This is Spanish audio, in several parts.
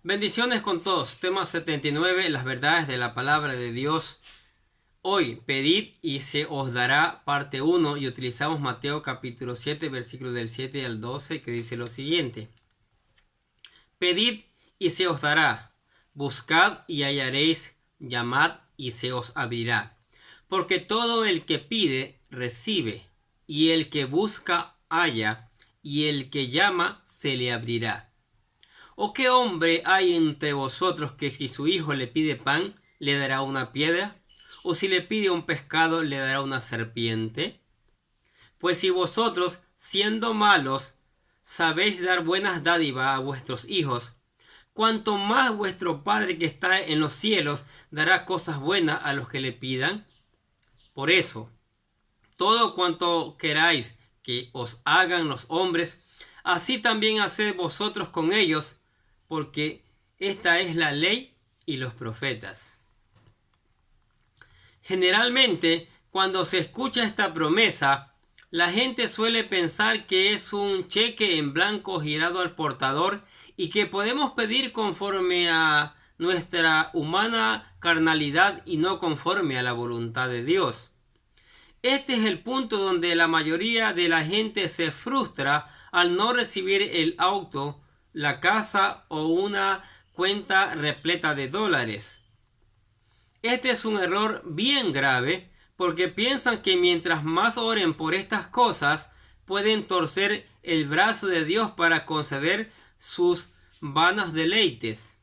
Bendiciones con todos. Tema 79, las verdades de la palabra de Dios. Hoy, pedid y se os dará, parte 1, y utilizamos Mateo capítulo 7, versículos del 7 al 12, que dice lo siguiente. Pedid y se os dará, buscad y hallaréis, llamad y se os abrirá. Porque todo el que pide, recibe, y el que busca, halla, y el que llama, se le abrirá. ¿O qué hombre hay entre vosotros que si su hijo le pide pan, le dará una piedra? ¿O si le pide un pescado, le dará una serpiente? Pues si vosotros, siendo malos, sabéis dar buenas dádivas a vuestros hijos, cuanto más vuestro Padre que está en los cielos dará cosas buenas a los que le pidan. Por eso, todo cuanto queráis que os hagan los hombres, así también haced vosotros con ellos, porque esta es la ley y los profetas. Generalmente, cuando se escucha esta promesa, la gente suele pensar que es un cheque en blanco girado al portador y que podemos pedir conforme a nuestra humana carnalidad y no conforme a la voluntad de Dios. Este es el punto donde la mayoría de la gente se frustra al no recibir el auto, la casa o una cuenta repleta de dólares. Este es un error bien grave porque piensan que mientras más oren por estas cosas pueden torcer el brazo de Dios para conceder sus vanos deleites.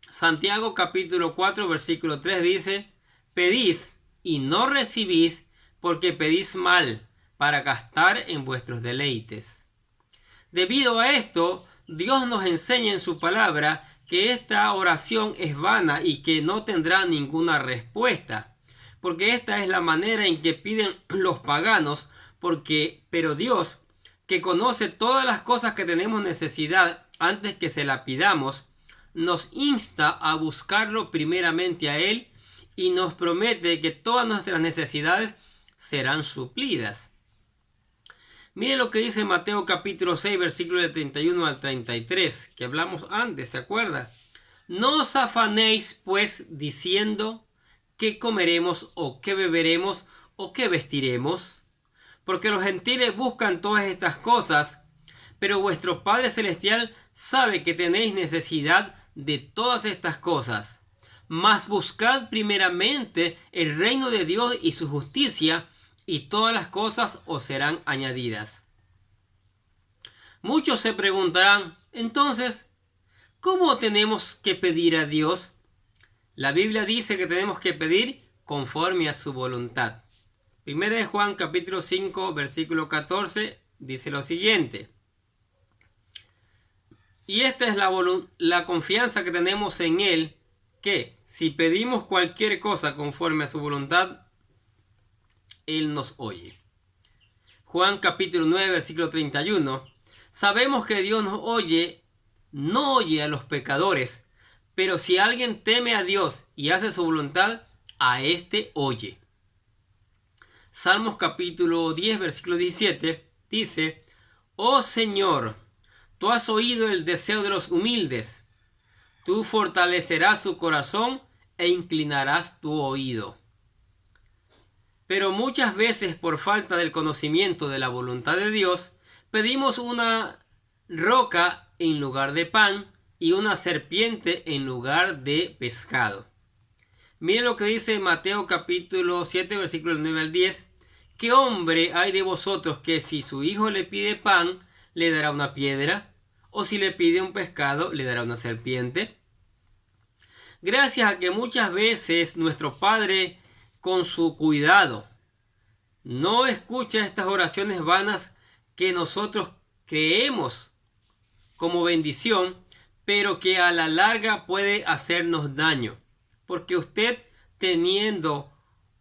Santiago capítulo 4 versículo 3 dice: pedís y no recibís porque pedís mal para gastar en vuestros deleites. Debido a esto, Dios nos enseña en su palabra que esta oración es vana y que no tendrá ninguna respuesta, porque esta es la manera en que piden los paganos, pero Dios, que conoce todas las cosas que tenemos necesidad antes que se la pidamos, nos insta a buscarlo primeramente a Él y nos promete que todas nuestras necesidades serán suplidas. Mire lo que dice Mateo capítulo 6, versículos de 31 al 33, que hablamos antes, ¿se acuerda? No os afanéis, pues, diciendo qué comeremos, o qué beberemos, o qué vestiremos, porque los gentiles buscan todas estas cosas, pero vuestro Padre Celestial sabe que tenéis necesidad de todas estas cosas. Mas buscad primeramente el reino de Dios y su justicia, y todas las cosas os serán añadidas. Muchos se preguntarán, entonces, ¿cómo tenemos que pedir a Dios? La Biblia dice que tenemos que pedir conforme a su voluntad. Primera de Juan capítulo 5 versículo 14 dice lo siguiente. Y esta es la confianza que tenemos en Él, que si pedimos cualquier cosa conforme a su voluntad, Él nos oye. Juan capítulo 9 versículo 31. Sabemos que Dios nos oye, no oye a los pecadores, pero si alguien teme a Dios y hace su voluntad, a éste oye. Salmos capítulo 10 versículo 17 dice: Oh Señor, tú has oído el deseo de los humildes, tú fortalecerás su corazón e inclinarás tu oído. Pero muchas veces, por falta del conocimiento de la voluntad de Dios, pedimos una roca en lugar de pan y una serpiente en lugar de pescado. Mire lo que dice Mateo capítulo 7 versículos 9 al 10. ¿Qué hombre hay de vosotros que si su hijo le pide pan, le dará una piedra? ¿O si le pide un pescado, le dará una serpiente? Gracias a que muchas veces nuestro Padre, con su cuidado, no escucha estas oraciones vanas que nosotros creemos como bendición, pero que a la larga puede hacernos daño. Porque usted, teniendo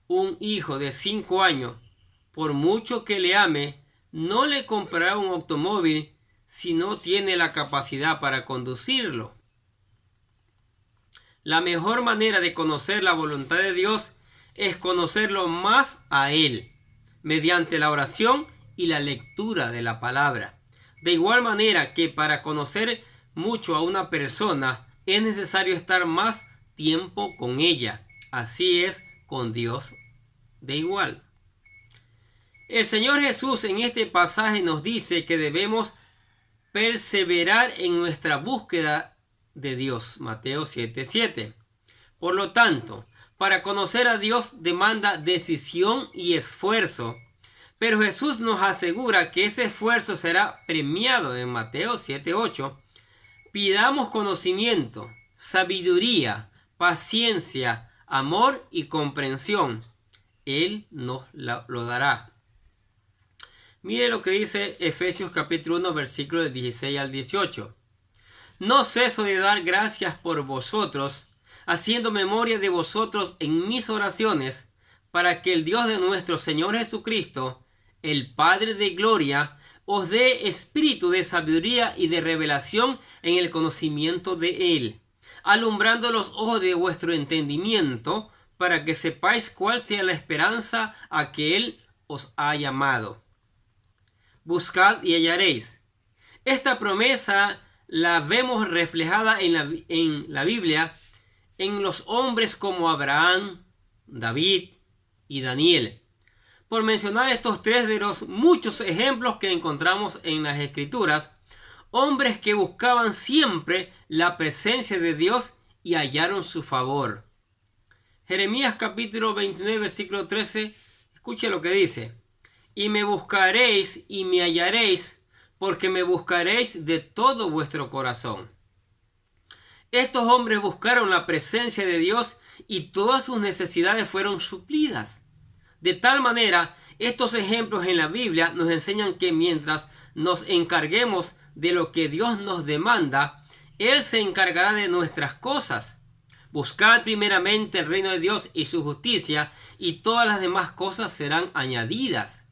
un hijo de 5 años, por mucho que le ame, no le comprará un automóvil si no tiene la capacidad para conducirlo. La mejor manera de conocer la voluntad de Dios es conocerlo más a Él, mediante la oración y la lectura de la palabra. De igual manera que para conocer mucho a una persona, es necesario estar más tiempo con ella. Así es con Dios de igual. El Señor Jesús en este pasaje nos dice que debemos perseverar en nuestra búsqueda de Dios. Mateo 7:7. Por lo tanto, para conocer a Dios demanda decisión y esfuerzo. Pero Jesús nos asegura que ese esfuerzo será premiado en Mateo 7:8. Pidamos conocimiento, sabiduría, paciencia, amor y comprensión. Él nos lo dará. Mire lo que dice Efesios capítulo 1, versículos del 16 al 18. No ceso de dar gracias por vosotros, haciendo memoria de vosotros en mis oraciones, para que el Dios de nuestro Señor Jesucristo, el Padre de gloria, os dé espíritu de sabiduría y de revelación en el conocimiento de Él, alumbrando los ojos de vuestro entendimiento, para que sepáis cuál sea la esperanza a que Él os ha llamado. Buscad y hallaréis. Esta promesa la vemos reflejada en la Biblia en los hombres como Abraham, David y Daniel. Por mencionar estos tres de los muchos ejemplos que encontramos en las Escrituras, hombres que buscaban siempre la presencia de Dios y hallaron su favor. Jeremías capítulo 29 versículo 13, escuche lo que dice. Y me buscaréis y me hallaréis, porque me buscaréis de todo vuestro corazón. Estos hombres buscaron la presencia de Dios y todas sus necesidades fueron suplidas. De tal manera, estos ejemplos en la Biblia nos enseñan que mientras nos encarguemos de lo que Dios nos demanda, Él se encargará de nuestras cosas. Buscad primeramente el reino de Dios y su justicia, y todas las demás cosas serán añadidas.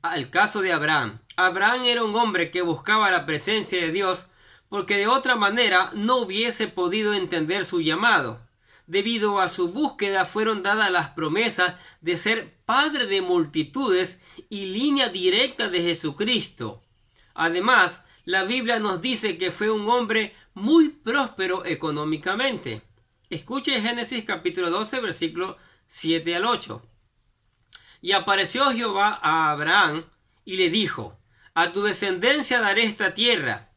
Al caso de Abraham. Abraham era un hombre que buscaba la presencia de Dios porque de otra manera no hubiese podido entender su llamado. Debido a su búsqueda fueron dadas las promesas de ser padre de multitudes y línea directa de Jesucristo. Además, la Biblia nos dice que fue un hombre muy próspero económicamente. Escuche Génesis capítulo 12, versículo 7 al 8. Y apareció Jehová a Abraham y le dijo: a tu descendencia daré esta tierra.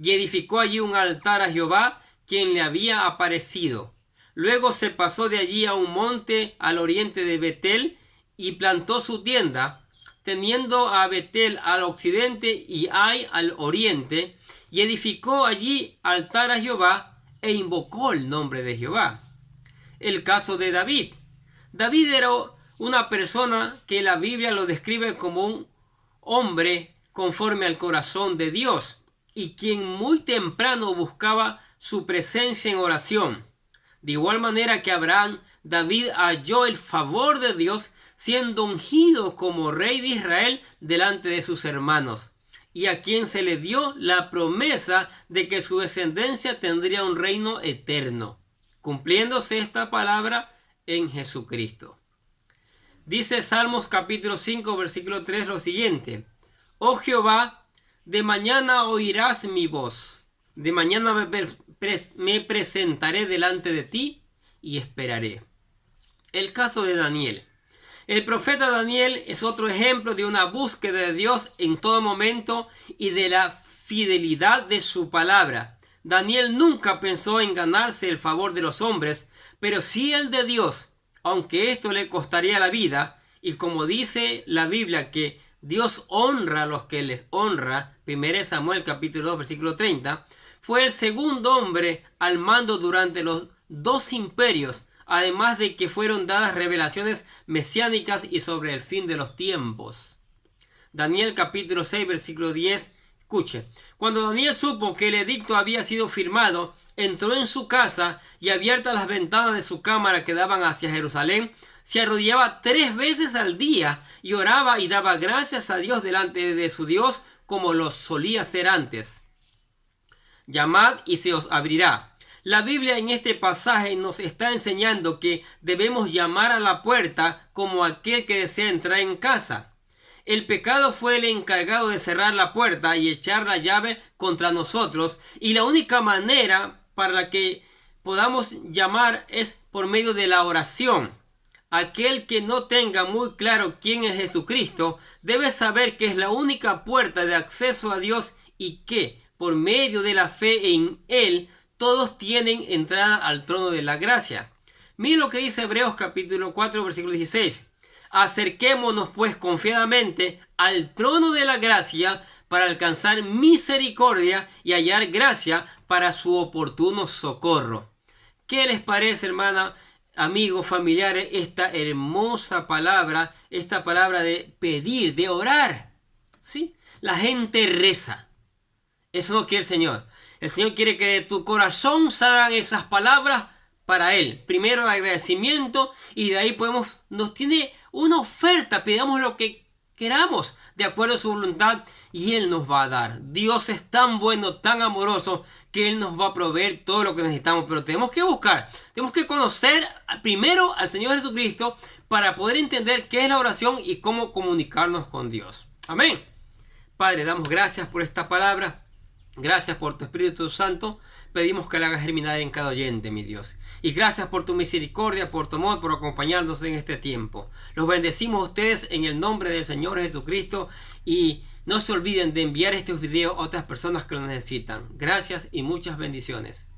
Y edificó allí un altar a Jehová, quien le había aparecido. Luego se pasó de allí a un monte al oriente de Betel y plantó su tienda, teniendo a Betel al occidente y Ai al oriente, y edificó allí altar a Jehová e invocó el nombre de Jehová. El caso de David. David era una persona que la Biblia lo describe como un hombre conforme al corazón de Dios y quien muy temprano buscaba su presencia en oración. De igual manera que Abraham, David halló el favor de Dios siendo ungido como rey de Israel delante de sus hermanos, y a quien se le dio la promesa de que su descendencia tendría un reino eterno, cumpliéndose esta palabra en Jesucristo. Dice Salmos capítulo 5 versículo 3 lo siguiente: oh Jehová, de mañana oirás mi voz, de mañana me presentaré delante de ti y esperaré. El caso de Daniel. El profeta Daniel es otro ejemplo de una búsqueda de Dios en todo momento y de la fidelidad de su palabra. Daniel nunca pensó en ganarse el favor de los hombres, pero sí el de Dios, aunque esto le costaría la vida, y como dice la Biblia que Dios honra a los que les honra, 1 Samuel capítulo 2 versículo 30, fue el segundo hombre al mando durante los dos imperios, además de que fueron dadas revelaciones mesiánicas y sobre el fin de los tiempos. Daniel capítulo 6 versículo 10, escuche: cuando Daniel supo que el edicto había sido firmado, entró en su casa y abiertas las ventanas de su cámara que daban hacia Jerusalén, se arrodillaba 3 veces al día y oraba y daba gracias a Dios delante de su Dios como lo solía hacer antes. Llamad y se os abrirá. La Biblia en este pasaje nos está enseñando que debemos llamar a la puerta como aquel que desea entrar en casa. El pecado fue el encargado de cerrar la puerta y echar la llave contra nosotros, y la única manera para la que podamos llamar es por medio de la oración. Aquel que no tenga muy claro quién es Jesucristo debe saber que es la única puerta de acceso a Dios y que, por medio de la fe en Él, todos tienen entrada al trono de la gracia. Mira lo que dice Hebreos capítulo 4, versículo 16. Acerquémonos pues confiadamente al trono de la gracia para alcanzar misericordia y hallar gracia para su oportuno socorro. ¿Qué les parece, hermana, amigos, familiares, esta hermosa palabra, esta palabra de pedir, de orar? ¿Sí? La gente reza. Eso no quiere el Señor. El Señor quiere que de tu corazón salgan esas palabras para Él. Primero el agradecimiento y de ahí nos tiene una oferta, pidamos lo que queramos de acuerdo a su voluntad y Él nos va a dar. Dios es tan bueno, tan amoroso que Él nos va a proveer todo lo que necesitamos, pero tenemos que buscar, tenemos que conocer primero al Señor Jesucristo para poder entender qué es la oración y cómo comunicarnos con Dios. Amén. Padre, damos gracias por esta palabra. Gracias por tu Espíritu Santo. Pedimos que la hagas germinar en cada oyente, mi Dios. Y gracias por tu misericordia, por tu amor, por acompañarnos en este tiempo. Los bendecimos a ustedes en el nombre del Señor Jesucristo. Y no se olviden de enviar estos videos a otras personas que lo necesitan. Gracias y muchas bendiciones.